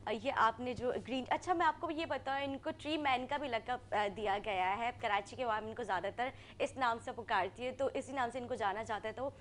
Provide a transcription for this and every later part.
ये आपने जो ग्रीन, अच्छा मैं आपको ये बताऊं, इनको ट्री मैन का भी लक़ब दिया गया है। कराची के आवाम इनको ज़्यादातर इस नाम से पुकारती है, तो इसी नाम से इनको जाना जाता है। तो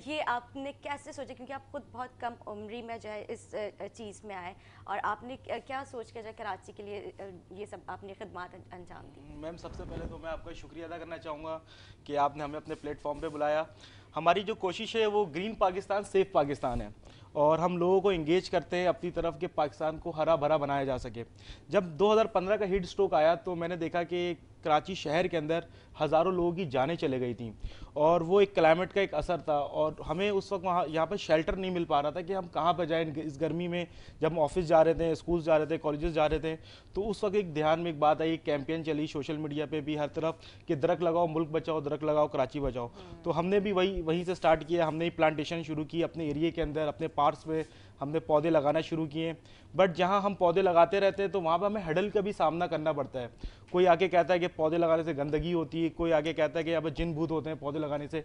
ये आपने कैसे सोचा, क्योंकि आप खुद बहुत कम उम्री में जो है इस चीज़ में आए, और आपने क्या सोच के जो है कराची के लिए ये सब आपने खिदमत अंजाम दी? मैम, सबसे पहले तो मैं आपका शुक्रिया अदा करना चाहूँगा कि आपने हमें अपने प्लेटफॉर्म पे बुलाया। हमारी जो कोशिश है वो ग्रीन पाकिस्तान सेफ पाकिस्तान है, और हम लोगों को इंगेज करते हैं अपनी तरफ के पाकिस्तान को हरा भरा बनाया जा सके। जब 2015 का हीट स्ट्रोक आया तो मैंने देखा कि कराची शहर के अंदर हज़ारों लोगों की जानें चले गई थी, और वो एक क्लाइमेट का एक असर था, और हमें उस वक्त वहाँ यहाँ पर शेल्टर नहीं मिल पा रहा था कि हम कहाँ पर जाएँ इस गर्मी में। जब हम ऑफिस जा रहे थे, स्कूल जा रहे थे, कॉलेजेस जा रहे थे, तो उस वक्त एक ध्यान में एक बात आई, कैंपेन चली सोशल मीडिया पे भी हर तरफ कि दरख्त लगाओ मुल्क बचाओ, दरख्त लगाओ कराची बचाओ। तो हमने भी वहीं से स्टार्ट किया। हमने प्लांटेशन शुरू की अपने एरिया के अंदर, अपने पार्क्स में हमने पौधे लगाना शुरू किए। बट जहाँ हम पौधे लगाते रहते हैं तो वहाँ पर हमें हडल का भी सामना करना पड़ता है। कोई आके कहता है कि पौधे लगाने से गंदगी होती है, कोई आगे कहता है कि यहाँ पर जिन भूत होते हैं पौधे लगाने से।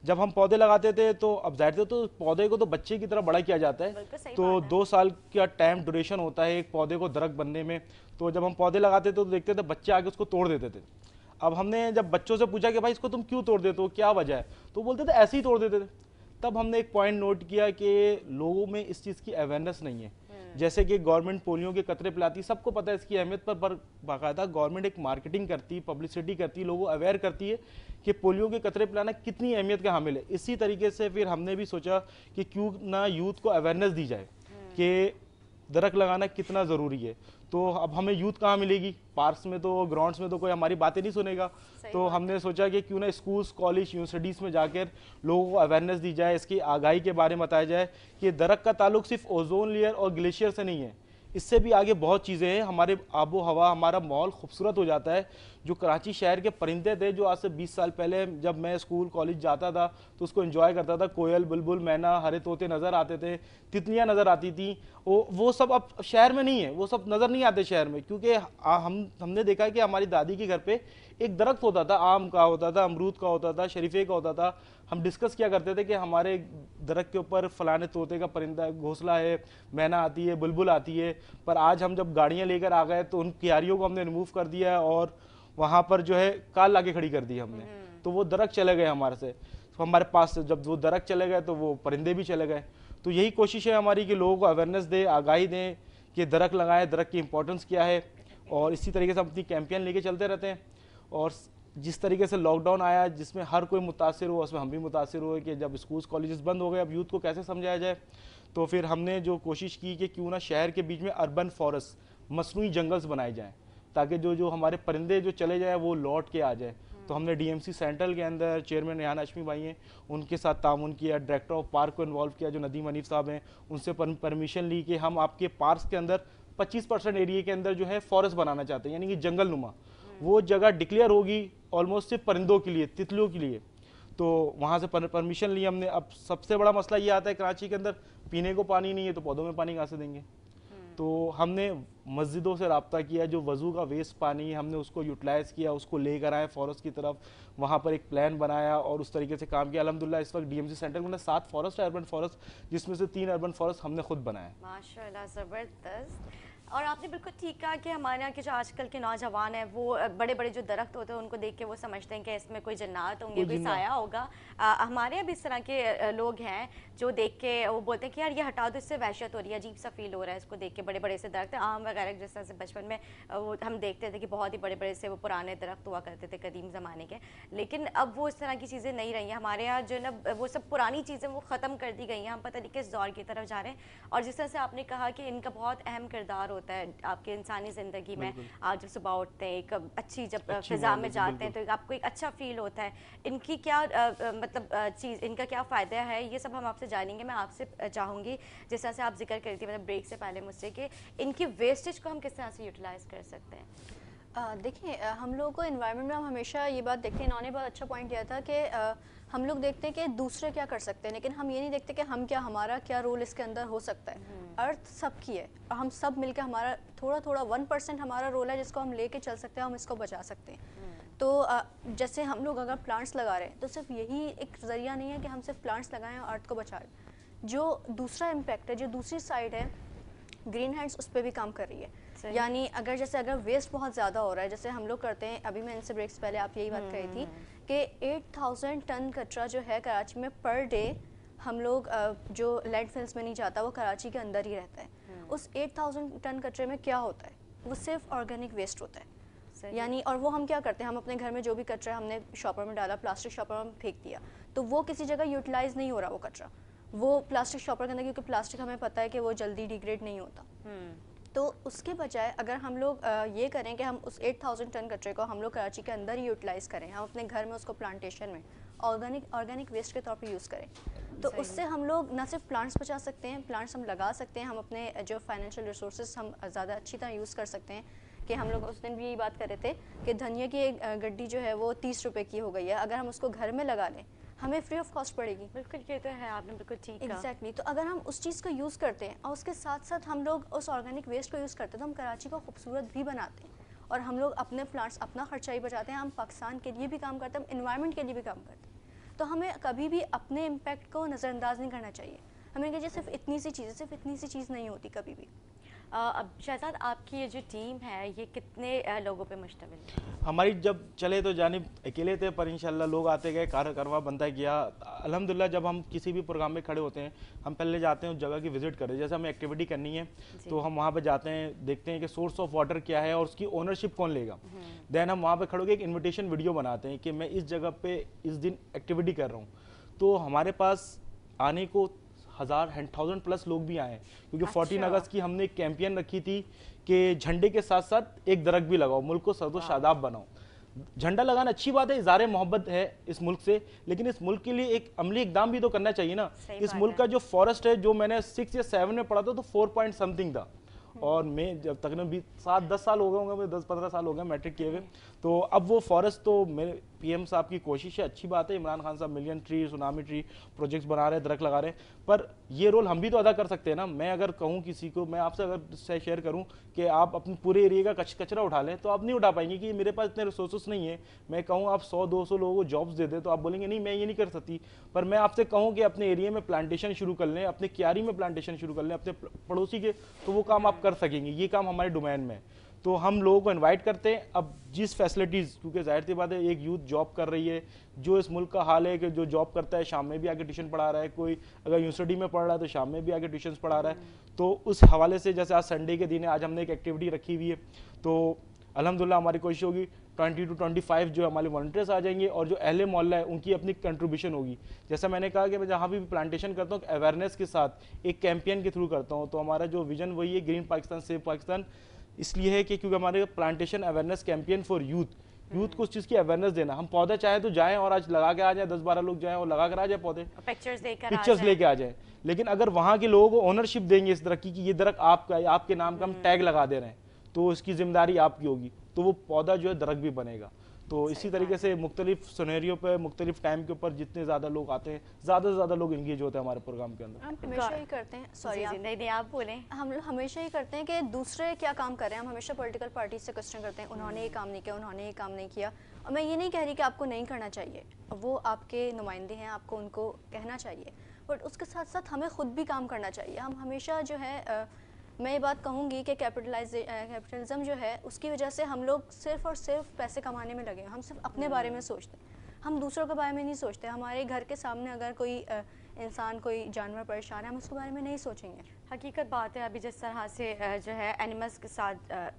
जब हम पौधे लगाते थे तो अब जाहिर थे, तो पौधे को तो बच्चे की तरह बड़ा किया जाता है, बिल्कुल सही तो बात है। 2 साल का टाइम ड्यूरेशन होता है एक पौधे को दरख्त बनने में। तो जब हम पौधे लगाते थे तो देखते थे बच्चे आगे उसको तोड़ देते थे। अब हमने जब बच्चों से पूछा कि भाई इसको तुम क्यों तोड़ देते हो, क्या वजह है, तो बोलते थे ऐसे ही तोड़ देते थे। तब हमने एक पॉइंट नोट किया कि लोगों में इस चीज़ की अवेयरनेस नहीं है। जैसे कि गवर्नमेंट पोलियो के कतरे पिलाती, सबको पता है इसकी अहमियत, पर बाकायदा गवर्नमेंट एक मार्केटिंग करती, पब्लिसिटी करती, लोगों को अवेयर करती है कि पोलियो के कतरे पिलाना कितनी अहमियत का हामिल है। इसी तरीके से फिर हमने भी सोचा कि क्यों ना यूथ को अवेयरनेस दी जाए कि दरख्त लगाना कितना ज़रूरी है। तो अब हमें यूथ कहाँ मिलेगी, पार्क्स में तो, ग्राउंड्स में तो कोई हमारी बातें नहीं सुनेगा। तो हमने सोचा कि क्यों ना स्कूल्स, कॉलेज, यूनिवर्सिटीज़ में जाकर लोगों को अवेयरनेस दी जाए, इसकी आगाही के बारे में बताया जाए कि दरख्त का ताल्लुक सिर्फ ओजोन लेयर और ग्लेशियर से नहीं है, इससे भी आगे बहुत चीज़ें हैं। हमारे आबो हवा, हमारा माहौल खूबसूरत हो जाता है। जो कराची शहर के परिंदे थे, जो आज से 20 साल पहले जब मैं स्कूल कॉलेज जाता था तो उसको एंजॉय करता था, कोयल, बुलबुल, मैना, हरे तोते नज़र आते थे, तितलियां नज़र आती थी, वो सब अब शहर में नहीं है, वो सब नज़र नहीं आते शहर में। क्योंकि हमने देखा कि हमारी दादी के घर पे एक दरख्त होता था, आम का होता था, अमरूद का होता था, शरीफे का होता था। हम डिस्कस किया करते थे कि हमारे दरख्त के ऊपर फलाने तोते का परिंदा घोंसला है, मैना आती है, बुलबुल आती है। पर आज हम जब गाड़ियाँ लेकर आ गए तो उन क्यारियों को हमने रिमूव कर दिया, और वहाँ पर जो है काल लाके खड़ी कर दी हमने। तो वो दरख्त चले गए हमारे से, तो हमारे पास से जब वो दरख्त चले गए तो वो परिंदे भी चले गए। तो यही कोशिश है हमारी कि लोगों को अवेयरनेस दें, आगाही दें कि दरख्त लगाएं, दरख्त की इंपॉर्टेंस क्या है। और इसी तरीके से हम अपनी कैंपेन लेके चलते रहते हैं। और जिस तरीके से लॉकडाउन आया जिसमें हर कोई मुतासिर हुआ, उसमें हम भी मुतासिर हुए कि जब स्कूल्स कॉलेजेस बंद हो गए, अब यूथ को कैसे समझाया जाए। तो फिर हमने जो कोशिश की कि क्यों ना शहर के बीच में अर्बन फॉरेस्ट, मसनूई जंगल्स बनाए जाएँ, ताकि जो जो हमारे परिंदे जो चले जाए वो लौट के आ जाए। तो हमने डीएमसी सेंट्रल के अंदर चेयरमैन रेहान हाशमी भाई हैं, उनके साथ तामुन किया, डायरेक्टर ऑफ पार्क को इन्वॉल्व किया जो नदीम हनीफ साहब हैं, उनसे परमिशन ली कि हम आपके पार्क के अंदर 25% एरिया के अंदर जो है फॉरेस्ट बनाना चाहते हैं, यानी कि जंगल नुमा। वो जगह डिक्लेयर होगी ऑलमोस्ट सिर्फ परिंदों के लिए, तितलियों के लिए। तो वहाँ से परमिशन ली हमने। अब सबसे बड़ा मसला ये आता है कराची के अंदर पीने को पानी नहीं है, तो पौधों में पानी कहाँ से देंगे। तो हमने मस्जिदों से रब्ता किया, जो वज़ू का वेस्ट पानी है हमने उसको यूटिलाइज़ किया, उसको लेकर आए फॉरेस्ट की तरफ, वहाँ पर एक प्लान बनाया और उस तरीके से काम किया। अल्हम्दुलिल्लाह इस वक्त डीएमसी सेंटर में 7 फॉरेस्ट है, अर्बन फॉरेस्ट, जिसमें से 3 अर्बन फॉरेस्ट हमने खुद बनाए। माशाल्लाह, ज़बरदस्त। और आपने बिल्कुल ठीक कहा कि हमारे यहाँ के जो आजकल के नौजवान हैं वो बड़े बड़े जो दरख्त होते हैं उनको देख के वो समझते हैं कि इसमें कोई जन्नत होंगे, कोई साया होगा। हमारे यहाँ भी इस तरह के लोग हैं जो देख के वो बोलते हैं कि यार ये हटा दो, इससे वहशत हो रही है, अजीब सा फील हो रहा है इसको देख के। बड़े बड़े से दरख्त, आम वगैरह, जिस तरह से बचपन में वो हम देखते थे कि बहुत ही बड़े बड़े से वो पुराने दरख्त हुआ करते थे कदीम ज़माने के। लेकिन अब वो इस तरह की चीज़ें नहीं रही हैं हमारे यहाँ, जो ना वो सब पुरानी चीज़ें वो ख़त्म कर दी गई हैं। हम पता नहीं किस दौर की तरफ जा रहे हैं। और जिस तरह से आपने कहा कि इनका बहुत अहम किरदार होता है आपके इंसानी ज़िंदगी में। आप जब सुबह उठते हैं, एक अच्छी जब फिज़ा में जाते हैं तो आपको एक अच्छा फील होता है। इनकी क्या मतलब चीज़, इनका क्या फ़ायदा है, ये सब हम आपसे जानेंगे। मैं आपसे चाहूँगी जिस तरह से आप जिक्र करती थी मतलब ब्रेक से पहले मुझसे, कि इनकी वेस्टेज को हम किस तरह से यूटिलाइज़ कर सकते हैं। देखिए, हम लोगों को इन्वायरमेंट में हम हमेशा ये बात देखते हैं, इन्होंने बहुत अच्छा पॉइंट दिया था कि हम लोग देखते हैं कि दूसरे क्या कर सकते हैं, लेकिन हम ये नहीं देखते कि हम क्या, हमारा क्या रोल इसके अंदर हो सकता है। अर्थ सबकी है और हम सब मिलकर, हमारा थोड़ा थोड़ा 1% हमारा रोल है जिसको हम लेके चल सकते हैं, हम इसको बचा सकते हैं। तो जैसे हम लोग अगर प्लांट्स लगा रहे हैं तो सिर्फ यही एक ज़रिया नहीं है कि हम सिर्फ प्लांट्स लगाएं और अर्थ को बचाएं। जो दूसरा इम्पैक्ट है, जो दूसरी साइड है, ग्रीन हैंड्स उस पर भी काम कर रही है। सही। यानी अगर वेस्ट बहुत ज़्यादा हो रहा है, जैसे हम लोग करते हैं, अभी मैं इनसे ब्रेक्स पहले आप यही बात कही थी कि 8000 टन कचरा जो है कराची में पर डे हम लोग जो लैंडफिल्स में नहीं जाता, वो कराची के अंदर ही रहता है। उस 8000 टन कचरे में क्या होता है? वो सिर्फ ऑर्गेनिक वेस्ट होता है। सही। यानी और वो हम क्या करते हैं, हम अपने घर में जो भी कचरा हमने शॉपर में डाला, प्लास्टिक शॉपर में फेंक दिया, तो वो किसी जगह यूटिलाइज नहीं हो रहा वो कचरा, वो प्लास्टिक शॉपर के अंदर, क्योंकि प्लास्टिक हमें पता है कि वो जल्दी डिग्रेड नहीं होता। तो उसके बजाय अगर हम लोग ये करें कि हम उस 8000 टन कचरे को हम लोग कराची के अंदर ही यूटिलाइज़ करें, हम अपने घर में उसको प्लांटेशन में ऑर्गेनिक वेस्ट के तौर पे यूज़ करें, तो उससे हम लोग न सिर्फ प्लांट्स बचा सकते हैं, प्लांट्स हम लगा सकते हैं, हम अपने जो फाइनेंशियल रिसोर्सेज हम ज़्यादा अच्छी तरह यूज़ कर सकते हैं। कि हम लोग उस दिन भी यही बात कर रहे थे कि धनिया की एक गड्डी जो है वो 30 रुपए की हो गई है, अगर हम उसको घर में लगा लें हमें फ्री ऑफ कॉस्ट पड़ेगी। बिल्कुल, ये तो है, आपने बिल्कुल ठीक कहा। एग्जैक्टली तो अगर हम उस चीज़ को यूज़ करते हैं और उसके साथ साथ हम लोग उस ऑर्गेनिक वेस्ट को यूज़ करते हैं, तो हम कराची को खूबसूरत भी बनाते हैं और हम लोग अपने प्लांट्स, अपना खर्चा ही बचाते हैं, हम पाकिस्तान के लिए भी काम करते हैं, हम इन्वायरमेंट के लिए भी काम करते हैं। तो हमें कभी भी अपने इम्पैक्ट को नज़रअंदाज नहीं करना चाहिए। हमें कहिए सिर्फ इतनी सी चीज़ नहीं होती कभी भी। अब शहजाद, आपकी ये जो टीम है ये कितने लोगों पे मुश्तमिल है? हमारी जब चले तो जानिब अकेले थे, पर इंशाल्लाह लोग आते गए, कारवा बनता गया। अल्हम्दुलिल्लाह जब हम किसी भी प्रोग्राम में खड़े होते हैं, हम पहले जाते हैं उस जगह की विजिट करें। जैसे हमें एक्टिविटी करनी है तो हम वहाँ पे जाते हैं, देखते हैं कि सोर्स ऑफ वाटर क्या है और उसकी ओनरशिप कौन लेगा। देन हम वहाँ पे खड़े होकर एक इन्विटेशन वीडियो बनाते हैं कि मैं इस जगह पे इस दिन एक्टिविटी कर रहा हूँ। तो हमारे पास आने को 1000 प्लस लोग भी आए हैं, क्योंकि 14 अगस्त की हमने एक कैंपेन रखी थी कि झंडे के साथ साथ एक दरख्त भी लगाओ, मुल्क को सर्दो शादाब बनाओ। झंडा लगाना अच्छी बात है, इज़हार मोहब्बत है इस मुल्क से, लेकिन इस मुल्क के लिए एक अमली इकदाम भी तो करना चाहिए ना। इस मुल्क का जो फॉरेस्ट है, जो मैंने 6 या 7 में पढ़ा था, तो 4 पॉइंट समथिंग था, और मैं जब तकरीबन 7-10 साल हो गए होंगे, मुझे 10-15 साल हो गए मैट्रिक किए हुए। तो अब वो फॉरेस्ट, तो मेरे पीएम साहब की कोशिश है, अच्छी बात है, इमरान खान साहब million tree, tsunami tree projects बना रहे हैं, दरख्त लगा रहे हैं, पर ये रोल हम भी तो अदा कर सकते हैं ना। मैं अगर कहूँ किसी को, मैं आपसे अगर शेयर करूँ कि आप अपने पूरे एरिया का कचरा उठा लें, तो आप नहीं उठा पाएंगे कि मेरे पास इतने रिसोर्सेस नहीं है। मैं कहूँ आप 100-200 लोगों को जॉब्स दे दें, तो आप बोलेंगे नहीं मैं ये नहीं कर सकती। पर मैं आपसे कहूँ कि अपने एरिया में प्लांटेशन शुरू कर लें, अपने क्यारी में प्लांटेशन शुरू कर लें, अपने पड़ोसी के, तो वो काम आप कर सकेंगे। ये काम हमारे डोमेन में है, तो हम लोगों को इनवाइट करते हैं। अब जिस फैसिलिटीज़, क्योंकि जाहिर सी बात है एक यूथ जॉब कर रही है, जो इस मुल्क का हाल है कि जो जॉब करता है शाम में भी आके ट्यूशन पढ़ा रहा है, कोई अगर यूनिवर्सिटी में पढ़ रहा है तो शाम में भी आके ट्यूशन पढ़ा रहा है। तो उस हवाले से जैसे आज संडे के दिन है, आज हमने एक एक्टिविटी रखी हुई है, तो अल्हम्दुलिल्लाह हमारी कोशिश होगी 20 to 25 जो हमारे वॉलंटियर्स आ जाएंगे, और जो अहले मोहल्ला है उनकी अपनी कंट्रीब्यूशन होगी। जैसा मैंने कहा कि मैं जहाँ भी प्लांटेशन करता हूँ अवेयरनेस के साथ एक कैंपेन के थ्रू करता हूँ। तो हमारा जो विजन वही है, ग्रीन पाकिस्तान सेव पाकिस्तान, इसलिए है कि क्योंकि हमारे plantation awareness campaign for youth को उस चीज़ की अवेयरनेस देना। हम पौधा चाहे तो जाएं और आज लगा के आ जाए, 10-12 लोग जाएं और लगा कर आ जाए पौधे, पिक्चर्स लेके आ जाए। लेकिन अगर वहाँ के लोगों को ओनरशिप देंगे इस दरख्त की कि ये दरख्त आपका है, आपके नाम का हम टैग लगा दे रहे हैं, तो इसकी जिम्मेदारी आपकी होगी, तो वो पौधा जो है दरख्त भी बनेगा। तो इसी तरीके से मुख्तलिफ सिनेरियो पे, मुख्तलिफ टाइम के ऊपर जितने ज़्यादा लोग आते हैं, ज़्यादा से ज़्यादा लोग इंगेज होते हैं हमारे प्रोग्राम के अंदर। हम हमेशा ही करते हैं, सॉरी नहीं आप बोलें। हम लोग हमेशा ही करते हैं कि दूसरे क्या काम कर रहे हैं, हम हमेशा पॉलिटिकल पार्टी से क्वेश्चन करते हैं, उन्होंने ये काम नहीं किया, उन्होंने ये काम नहीं किया। और मैं ये नहीं कह रही कि आपको नहीं करना चाहिए, वो आपके नुमाइंदे हैं, आपको उनको कहना चाहिए, बट उसके साथ साथ हमें खुद भी काम करना चाहिए। हम हमेशा जो है मैं ये बात कहूँगी कि कैपिटलिज्म जो है उसकी वजह से हम लोग सिर्फ और सिर्फ पैसे कमाने में लगे हैं। हम सिर्फ अपने बारे में सोचते हैं, हम दूसरों के बारे में नहीं सोचते। हमारे घर के सामने अगर कोई इंसान, कोई जानवर परेशान है, हम उसके बारे में नहीं सोचेंगे। हकीकत बात है, अभी जिस तरह से जो है एनिमल्स के साथ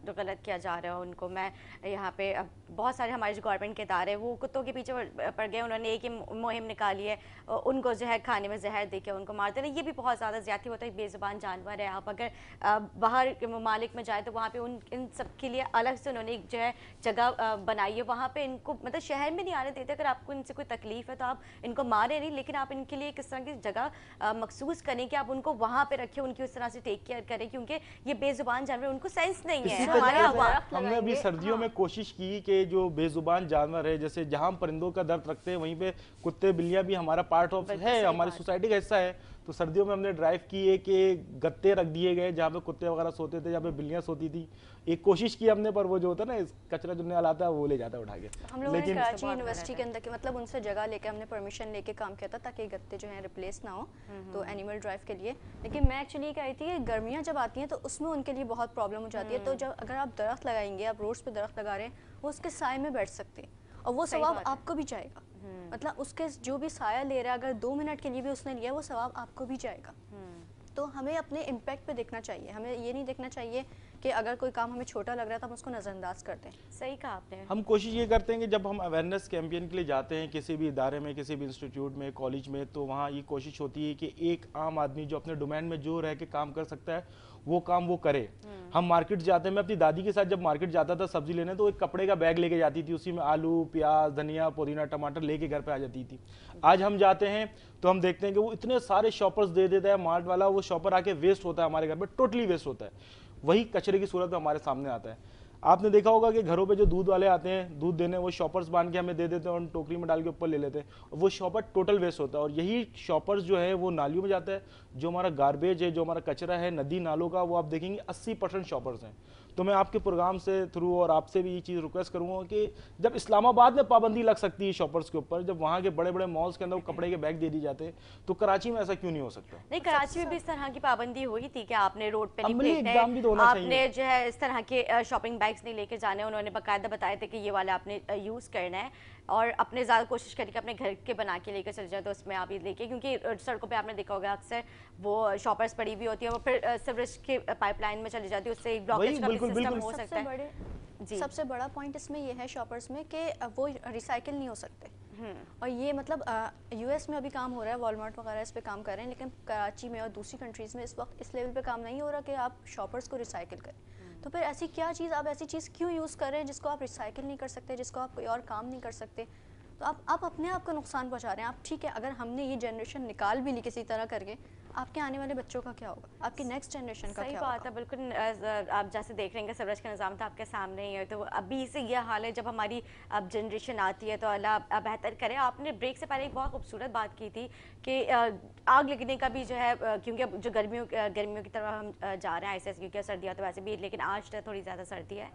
जो गलत किया जा रहा है उनको, मैं यहाँ पे बहुत सारे हमारे जो गवर्नमेंट के इदारे हैं वो कुत्तों के पीछे पड़ गए, उन्होंने एक ही मुहिम निकाली है, उनको जो है खाने में जहर दे के उनको मारते हैं। ये भी बहुत ज़्यादा ज़्यादती होता है, बेज़ुबान जानवर है। आप अगर बाहर के ममालिक में जाए तो वहाँ पर इन सब के लिए अलग से उन्होंने जो है जगह बनाई है, वहाँ पर इनको मतलब शहर में नहीं आने देते। अगर आपको इनसे कोई तकलीफ है तो आप इनको मारे नहीं, लेकिन आप इनके लिए किस तरह की जगह मखसूस करें कि आप उनको वहाँ पे रखें, उनकी उस तरह से टेक केयर करें, क्योंकि ये बेजुबान जानवर, उनको सेंस नहीं है। हमने अभी सर्दियों में कोशिश की कि जो बेजुबान जानवर है, जैसे जहाँ परिंदों का दर्द रखते हैं वहीं पे कुत्ते बिल्लियां भी हमारा पार्ट ऑफ है, हमारी सोसाइटी का हिस्सा है। तो सर्दियों में हमने ड्राइव की है कि गत्ते रख दिए गए जहाँ पे कुत्ते वगैरह सोते थे, जहाँ पे बिल्लियाँ सोती थी। एक कोशिश की हमने, पर वो जो होता है ना कचरा चुनने वाला आता है वो ले जाता है उठा के। हम लोगों ने लेकिन कराची यूनिवर्सिटी के अंदर के मतलब उनसे जगह लेके हमने परमिशन लेके काम किया था ताकि गत्ते जो हैं रिप्लेस ना हो तो एनिमल ड्राइव के लिए। लेकिन मैं एक्चुअली कह रही थी कि गर्मियाँ जब आती हैं तो उसमें उनके लिए बहुत प्रॉब्लम हो जाती है। तो जब अगर आप दरख्त लगाएंगे, आप रोड्स पे दरख्त लगा रहे हैं, वो उसके साए में बैठ सकते हैं और वो सवाब आपको भी जाएगा। मतलब उसके जो भी साया ले रहा है, अगर 2 मिनट के लिए भी उसने लिया, वो सवाब आपको भी जाएगा। तो हमें अपने इम्पैक्ट पे देखना चाहिए, हमें ये नहीं देखना चाहिए कि अगर कोई काम हमें छोटा लग रहा है तो हम उसको नज़रअंदाज कर दें। सही कहा आपने। हम कोशिश ये करते हैं कि जब हम अवेयरनेस कैंपेन के लिए जाते हैं किसी भी इदारे में, किसी भी इंस्टीट्यूट में, कॉलेज में, तो वहाँ ये कोशिश होती है कि एक आम आदमी जो अपने डोमेन में जो रह के काम कर सकता है वो काम वो करे। हम मार्केट जाते हैं, मैं अपनी दादी के साथ जब मार्केट जाता था सब्जी लेने, तो एक कपड़े का बैग लेके जाती थी, उसी में आलू, प्याज, धनिया, पुदीना, टमाटर लेके घर पे आ जाती थी। आज हम जाते हैं तो हम देखते हैं कि वो इतने सारे शॉपर्स दे देता है मार्ट वाला, वो शॉपर आके वेस्ट होता है हमारे घर में, टोटली वेस्ट होता है, वही कचरे की सूरत में हमारे सामने आता है। आपने देखा होगा कि घरों पे जो दूध वाले आते हैं दूध देने, वो शॉपर्स बांध के हमें दे देते हैं और टोकरी में डाल के ऊपर ले लेते हैं, वो शॉपर टोटल वेस्ट होता है। और यही शॉपर्स जो है वो नालियों में जाता है। जो हमारा गार्बेज है, जो हमारा कचरा है नदी नालों का, वो आप देखेंगे 80% शॉपर्स हैं। तो मैं आपके प्रोग्राम से थ्रू और आपसे भी ये चीज़ रिक्वेस्ट करूँगा कि जब इस्लामाबाद में पाबंदी लग सकती है शॉपर्स के ऊपर, जब वहाँ के बड़े बड़े मॉल्स के अंदर वो कपड़े के बैग दे दी जाते हैं, तो कराची में ऐसा क्यों नहीं हो सकता? नहीं, कराची में भी इस तरह की पाबंदी हुई थी कि आपने रोड पे नहीं अमली फेंकना इक़दाम भी तो है, होना आपने चाहिए। जो है इस तरह के शॉपिंग बैग्स नहीं लेके जाने। उन्होंने बाकायदा बताया था कि ये वाला आपने यूज़ करना है और अपने ज़्यादा कोशिश करें कि अपने घर के बना के लेकर चले जाए, तो उसमें आप ये लेके, क्योंकि सड़कों पे आपने देखा होगा अक्सर वो शॉपर्स पड़ी हुई होती है, वो फिर सीवरेज के पाइपलाइन में चली जाती है, उससे एक ब्लॉकेज का भी बिल्कुल, सिस्टम बिल्कुल। हो सकता है। जी। सबसे बड़ा पॉइंट इसमें ये है शॉपर्स में कि वो रिसाइकिल नहीं हो सकते। और ये मतलब यूएस में अभी काम हो रहा है, वॉलमार्ट वगैरह इस पे काम कर रहे हैं, लेकिन कराची में और दूसरी कंट्रीज़ में इस वक्त इस लेवल पे काम नहीं हो रहा कि आप शॉपर्स को रिसाइकिल करें। तो फिर ऐसी क्या चीज़, आप ऐसी चीज़ क्यों यूज़ कर रहे हैं जिसको आप रिसाइकिल नहीं कर सकते, जिसको आप कोई और काम नहीं कर सकते? तो आप अपने आप को नुकसान पहुंचा रहे हैं। आप ठीक है, अगर हमने ये जनरेशन निकाल भी ली किसी तरह करके, आपके आने वाले बच्चों का क्या होगा, आपकी नेक्स्ट जनरेशन का सही क्या बात होगा? है, बिल्कुल। आप जैसे देख रहे हैं सीवरेज का निज़ाम तो आपके सामने ही है, तो अभी से यह हाल है। जब हमारी अब जनरेशन आती है तो अल्लाह बेहतर करे। आपने ब्रेक से पहले एक बहुत खूबसूरत बात की थी कि आग लगने का भी जो है, क्योंकि अब जो गर्मियों की तरफ हम जा रहे हैं ऐसे, क्योंकि सर्दियाँ तो वैसे भी, लेकिन आज तो थोड़ी ज़्यादा सर्दी है।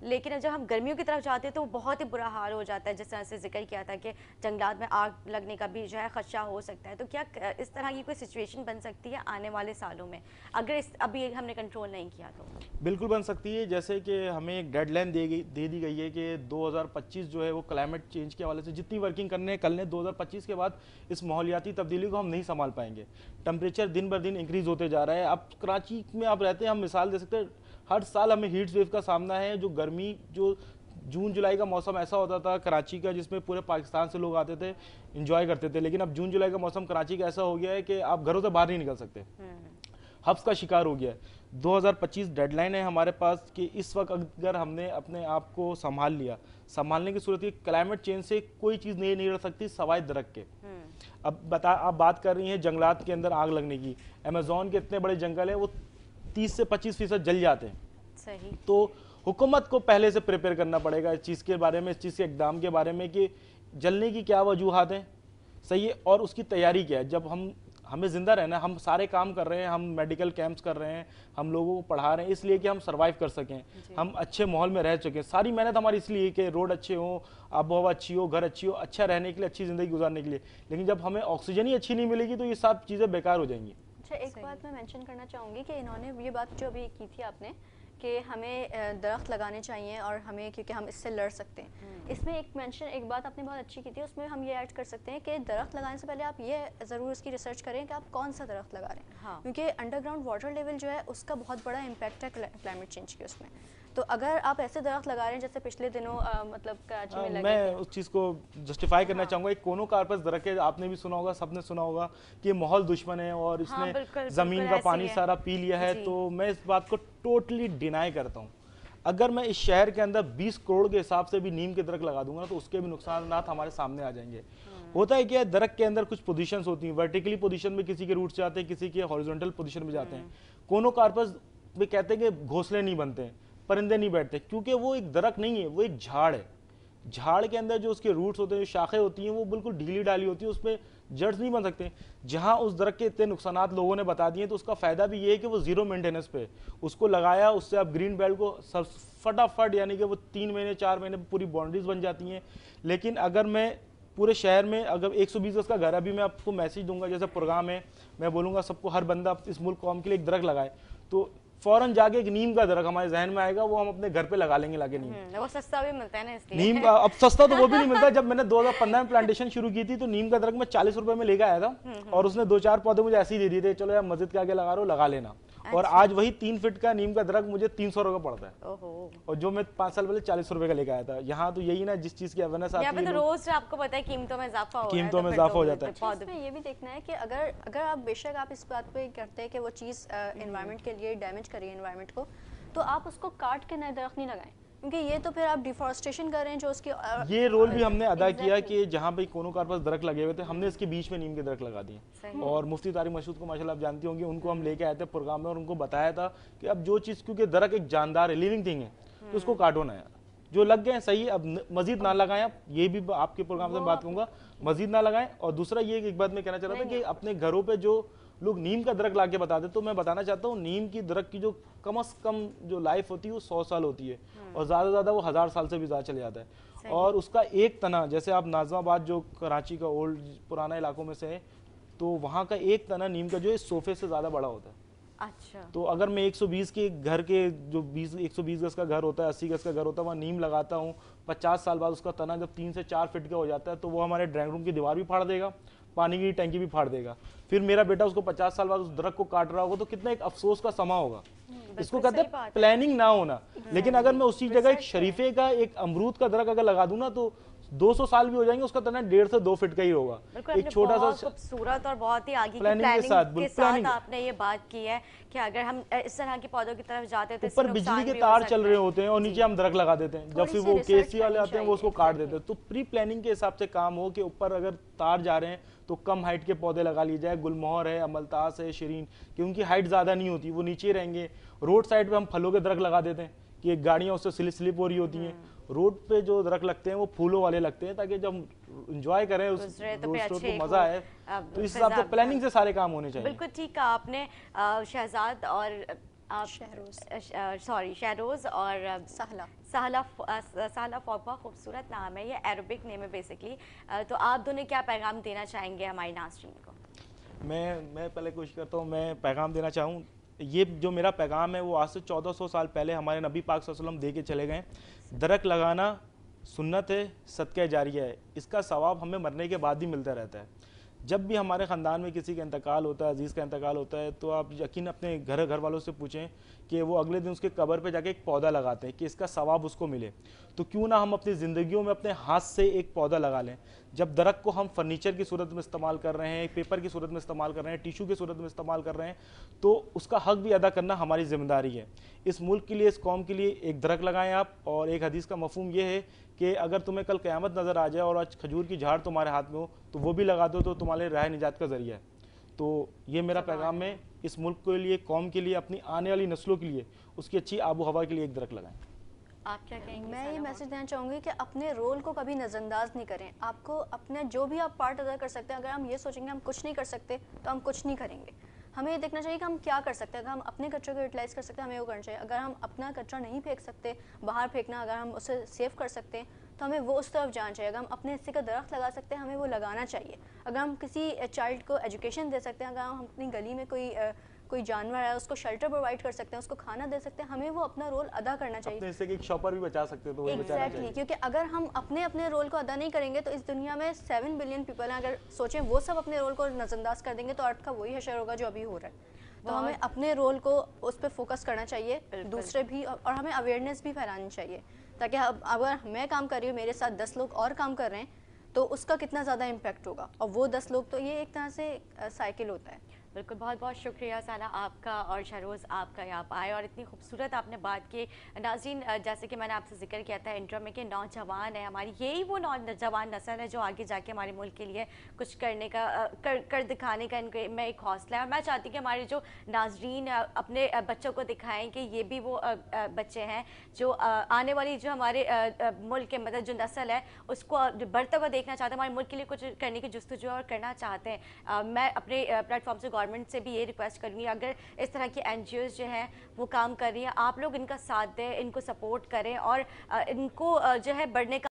लेकिन जब हम गर्मियों की तरफ जाते हैं तो बहुत ही बुरा हाल हो जाता है। जिस तरह से जिक्र किया था कि जंगलात में आग लगने का भी जो है खदशा हो सकता है, तो क्या इस तरह की कोई सिचुएशन बन सकती है आने वाले सालों में अगर अभी हमने कंट्रोल नहीं किया तो? बिल्कुल बन सकती है। जैसे कि हमें एक डेडलाइन दे दी गई है कि 2025 जो है वो क्लाइमेट चेंज के हवाले से जितनी वर्किंग करने कल ने, 2025 के बाद इस माहौलियाती तब्दीली को हम नहीं संभाल पाएंगे। टेम्परेचर दिन ब दिन इंक्रीज़ होते जा रहा है। अब कराची में आप रहते हैं, हम मिसाल दे सकते हैं, हर साल हमें हीट वेव का सामना है। जो गर्मी, जो जून जुलाई का मौसम ऐसा होता था कराची का जिसमें पूरे पाकिस्तान से लोग आते थे, एंजॉय करते थे, लेकिन अब जून जुलाई का मौसम कराची का ऐसा हो गया है कि आप घरों से बाहर नहीं निकल सकते, हब्स का शिकार हो गया है। 2025 डेडलाइन है हमारे पास कि इस वक्त अगर हमने अपने आप को संभाल लिया, संभालने की सूरत की क्लाइमेट चेंज से कोई चीज़ नहीं रह सकती सवाए दरख्त के। अब आप बात कर रही हैं जंगलात के अंदर आग लगने की। अमेज़ॉन के इतने बड़े जंगल हैं, वो 30 से 25% जल जाते हैं। सही। तो हुकूमत को पहले से प्रिपेयर करना पड़ेगा इस चीज़ के बारे में, इस चीज़ के इक़दाम के बारे में कि जलने की क्या वजूहात हैं, सही है, और उसकी तैयारी क्या है। जब हमें ज़िंदा रहना है, हम सारे काम कर रहे हैं, हम मेडिकल कैंप्स कर रहे हैं, हम लोगों को पढ़ा रहे हैं इसलिए कि हम सर्वाइव कर सकें, हम अच्छे माहौल में रह सकें। सारी मेहनत हमारी इसलिए कि रोड अच्छे हों, आबोहवा अच्छी हो, घर अच्छी हो, अच्छा रहने के लिए, अच्छी ज़िंदगी गुजारने के लिए। लेकिन जब हमें ऑक्सीजन ही अच्छी नहीं मिलेगी तो ये सब चीज़ें बेकार हो जाएंगी। अच्छा, एक बात मैं मेंशन करना चाहूँगी कि इन्होंने ये बात जो अभी की थी आपने कि हमें दरख्त लगाने चाहिए और हमें, क्योंकि हम इससे लड़ सकते हैं। इसमें एक बात आपने बहुत अच्छी की थी, उसमें हम ये ऐड कर सकते हैं कि दरख्त लगाने से पहले आप ये ज़रूर इसकी रिसर्च करें कि आप कौन सा दरख्त लगा रहे हैं। हाँ। क्योंकि अंडरग्राउंड वाटर लेवल जो है उसका बहुत बड़ा इम्पैक्ट है क्लाइमेट चेंज के उसमें। तो अगर आप ऐसे दरख्त लगा रहे हैं जैसे पिछले दिनों मतलब कराची में लगे मैं थे। उस चीज़ को जस्टिफाई करना चाहूँगा। एक कोनोकार्पस दरख्त है, आपने भी सुना होगा, सबने सुना होगा कि ये माहौल दुश्मन है और इसने बिल्कुल, ज़मीन बिल्कुल का ऐसे पानी ही है। सारा पी लिया है। जी। तो मैं इस बात को टोटली डिनाई करता हूँ। अगर मैं इस शहर के अंदर 20 करोड़ के हिसाब से भी नीम के दरख्त लगा दूंगा ना, तो उसके भी नुकसान हमारे सामने आ जाएंगे। होता है क्या, दरख्त के अंदर कुछ पोजीशंस होती हैं, वर्टिकली पोजीशन में किसी के रूट्स जाते हैं, किसी के हॉरिजॉन्टल पोजीशन में जाते हैं। कोनोकार्पस में कहते हैं कि घोंसले नहीं बनते हैं, परिंदे नहीं बैठते, क्योंकि वो एक दरख्त नहीं है, वो एक झाड़ है। झाड़ के अंदर जो उसके रूट्स होते हैं, जो शाखें होती हैं, वो बिल्कुल ढीली ढाली होती है, उसमें जड़ नहीं बन सकते। जहाँ उस दरख्त के इतने नुकसानात लोगों ने बता दिए, तो उसका फ़ायदा भी ये है कि वो ज़ीरो मेंटेनेंस पे उसको लगाया, उससे आप ग्रीन बेल्ट को सब फटाफट, यानी कि वो 3 महीने 4 महीने पूरी बाउंड्रीज बन जाती हैं। लेकिन अगर मैं पूरे शहर में अगर 120 गज का घर, अभी मैं आपको मैसेज दूंगा, जैसे प्रोग्राम है, मैं बोलूँगा सबको, हर बंदा इस मुल्क कौम के लिए एक दरख्त लगाए, तो फ़ौरन जाके एक नीम का दरख्त हमारे जहन में आएगा, वो हम अपने घर पे लगा लेंगे लाके नीम। वो सस्ता भी मिलता है ना इसलिए। नीम का अब सस्ता तो वो भी नहीं मिलता। जब मैंने 2015 में प्लांटेशन शुरू की थी, तो नीम का दरख्त मैं 40 रुपए में लेके आया था, और उसने 2-4 पौधे मुझे ऐसे ही दे दिए थे, चलो यार मस्जिद के आगे लगा रहे हो, लगा लेना। और आज वही 3 फीट का नीम का दरख्त मुझे 300 रुपये पड़ता है। ओहो। और जो मैं 5 साल पहले 40 रुपए का लेके आया था। यहाँ तो यही ना, जिस चीज की अवेयरनेस आती यहाँ पे है, तो रोज आपको पता है कीमतों में इजाफा हो रहा है, कीमतों तो में फिर इजाफा तो हो जाता है। पौधे- इसमें ये भी देखना है कि अगर आप बेशक आप इस बात पे करते हैं कि वो चीज़ एनवायरनमेंट के लिए डैमेज करिए एनवायरनमेंट को, तो आप उसको काट के नए दरख्त नहीं लगाएं, क्योंकि ये तो फिर आप डिफॉरेस्टेशन कर रहे हैं जो उसकी ये रोल भी हमने अदा किया Exactly. कि जहाँ पे कोनो कार पास दरख्त लगे हुए थे, हमने इसके बीच में नीम के दरख्त लगा दिए। सही। और मुफ्ती तारिक मशहूद को माशाल्लाह आप जानती होंगी, उनको हम लेके आए थे प्रोग्राम में, और उनको बताया था कि अब जो चीज़, क्योंकि दरख्त एक जानदार है, लिविंग थिंग है, तो उसको काटो ना यार। जो लग गए हैं सही है, अब मजीद ना लगाएं आप, ये भी आपके प्रोग्राम से बात करूंगा, मजीद ना लगाएं। और दूसरा ये एक बात मैं कहना चाह रहा था कि अपने घरों पे जो लोग नीम का दरख्त लाके बताते, तो मैं बताना चाहता हूँ, नीम की दरख्त की जो कम से कम जो लाइफ होती है वो 100 साल होती है, और ज़्यादा से ज़्यादा वो 1000 साल से भी ज़्यादा चले जाता है। और उसका एक तना, जैसे आप नाज़िमाबाद जो कराची का ओल्ड पुराना इलाकों में से है, तो वहाँ का एक तना नीम का जो है सोफे से ज़्यादा बड़ा होता है। अच्छा। तो अगर मैं 120 के घर के जो 120 गज का घर होता है, 80 गज का घर होता है, वहाँ नीम लगाता हूँ, 50 साल बाद उसका तना जब 3 से 4 फीट का हो जाता है, तो वो हमारे ड्राइंग रूम की दीवार भी फाड़ देगा, पानी की टैंकी भी फाड़ देगा। फिर मेरा बेटा उसको 50 साल बाद उस दरख्त को काट रहा होगा, तो कितना एक अफसोस का समा होगा। इसको कहते हैं प्लानिंग ना होना। लेकिन अगर मैं उसी जगह एक शरीफे का, एक अमरूद का दरख्त अगर लगा दूं ना, तो 200 साल भी हो जाएंगे, उसका तना 1.5 से 2 फीट का ही होगा। एक छोटा सा खूबसूरत और बहुत ही आगे की प्लानिंग के प्लानिंग साथ, के साथ आपने ये बात की है कि अगर हम इस तरह के पौधों की तरफ जाते हैं तो ऊपर बिजली के तार चल रहे होते हैं और नीचे हम दरख्त लगा देते हैं, जब फिर वो केसी वाले आते हैं वो उसको काट देते हैं। तो प्री प्लानिंग के हिसाब से काम हो कि ऊपर अगर तार जा रहे हैं तो कम हाइट के पौधे लगा लिए जाए, गुलमोहर है, अमलतास है, शिरीन, कि उनकी हाइट ज़्यादा नहीं होती, वो नीचे रहेंगे। रोड साइड पे हम फलों के दरख्त लगा देते हैं कि गाड़ियाँ उससे स्लिप हो रही होती हैं। रोड पे जो दरख्त लगते हैं वो फूलों वाले लगते हैं, ताकि जब इंजॉय करें उस दोस्तों को मज़ा आए। तो इस हिसाब से प्लानिंग से सारे काम होने चाहिए। बिल्कुल ठीक कहा आपने। शहजाद और शहरोज़ और सहला फौफा, खूबसूरत नाम है, ये अरबिक नेम है बेसिकली। तो आप दोनों क्या पैगाम देना चाहेंगे हमारी नाज़रीन को? मैं पहले कोशिश करता हूँ, मैं पैगाम देना चाहूँ। ये जो मेरा पैगाम है वो आज से 1400 साल पहले हमारे नबी पाक सल्लल्लाहु अलैहि वसल्लम दे के चले गए। दरख्त लगाना सुन्नत है, सदका जारिया है, इसका सवाब हमें मरने के बाद ही मिलता रहता है। जब भी हमारे ख़ानदान में किसी का इंतकाल होता है, अजीज़ का इंतकाल होता है, तो आप यकीन अपने घर वालों से पूछें कि वो अगले दिन उसके कब्र पे जाके एक पौधा लगाते हैं कि इसका सवाब उसको मिले। तो क्यों ना हम अपनी ज़िंदगियों में अपने हाथ से एक पौधा लगा लें। जब दरख्त को हम फर्नीचर की सूरत में इस्तेमाल कर रहे हैं, पेपर की सूरत में इस्तेमाल कर रहे हैं, टिशू की सूरत में इस्तेमाल कर रहे हैं, तो उसका हक भी अदा करना हमारी जिम्मेदारी है। इस मुल्क के लिए, इस कौम के लिए एक दरख्त लगाएं आप। और एक हदीस का मफहूम ये है कि अगर तुम्हें कल क़यामत नज़र आ जाए और आज खजूर की झाड़ तुम्हारे हाथ में हो, तो वो भी लगा दो, तो तुम्हारे राह निजात का ज़रिया है। तो ये मेरा पैगाम है इस मुल्क के लिए, कौम के लिए, अपनी आने वाली नस्लों के लिए, उसकी अच्छी आबो हवा के लिए एक दरख्त लगाएं। आप क्या कहेंगे? मैं ये मैसेज देना चाहूँगी कि अपने रोल को कभी नज़रअंदाज नहीं करें। आपको अपने जो भी आप पार्ट अदा कर सकते हैं, अगर हम ये सोचेंगे हम कुछ नहीं कर सकते तो हम कुछ नहीं करेंगे। हमें ये देखना चाहिए कि हम क्या कर सकते हैं। अगर हम अपने कचरे को यूटिलाइज़ कर सकते हैं, हमें वो करना चाहिए। अगर हम अपना कचरा नहीं फेंक सकते, बाहर फेंकना, अगर हम उसे सेव कर सकते हैं तो हमें वो उस तरफ जाना चाहिए। अगर हम अपने हिस्से का दरख्त लगा सकते हैं, हमें वो लगाना चाहिए। अगर हम किसी चाइल्ड को एजुकेशन दे सकते हैं, अगर हम अपनी गली में कोई जानवर है उसको शेल्टर प्रोवाइड कर सकते हैं, उसको खाना दे सकते हैं, हमें वो अपना रोल अदा करना चाहिए। अपने हिस्से के एक शॉपर भी बचा सकते हैं तो वो बचाना चाहिए। क्योंकि अगर हम अपने रोल को अदा नहीं करेंगे तो इस दुनिया में 7 बिलियन पीपल हैं। अगर सोचें वो सब अपने रोल को नज़रअंदाज कर देंगे तो अर्थ का वही हशर होगा जो अभी हो रहा है। तो हमें अपने रोल को उस पर फोकस करना चाहिए, दूसरे भी, और हमें अवेयरनेस भी फैलानी चाहिए, ताकि अगर मैं काम कर रही हूँ, मेरे साथ 10 लोग और काम कर रहे हैं, तो उसका कितना ज़्यादा इम्पैक्ट होगा। और वो 10 लोग, तो ये एक तरह से साइकिल होता है। बिल्कुल, बहुत बहुत शुक्रिया साना आपका और शहरोज़ आपका यहाँ पर आए और इतनी खूबसूरत आपने बात की। नाज़रीन, जैसे कि मैंने आपसे ज़िक्र किया था इंट्रो में कि नौजवान है हमारी, यही वो नौजवान नस्ल है जो आगे जाके हमारे मुल्क के लिए कुछ करने का कर दिखाने का इनके में एक हौसला है। और मैं चाहती हूँ कि हमारे जो नाज़रीन अपने बच्चों को दिखाएं कि ये भी वो बच्चे हैं जो आने वाली जो हमारे मुल्क के मतलब जो नस्ल है उसको बढ़ता हुआ देखना चाहते हैं, हमारे मुल्क के लिए कुछ करने की जुस्तजू और करना चाहते हैं। मैं अपने प्लेटफॉर्म से गवर्नमेंट से भी ये रिक्वेस्ट करूँगी, अगर इस तरह की एनजीओज़ जो हैं वो काम कर रही हैं, आप लोग इनका साथ दें, इनको सपोर्ट करें और इनको जो है बढ़ने का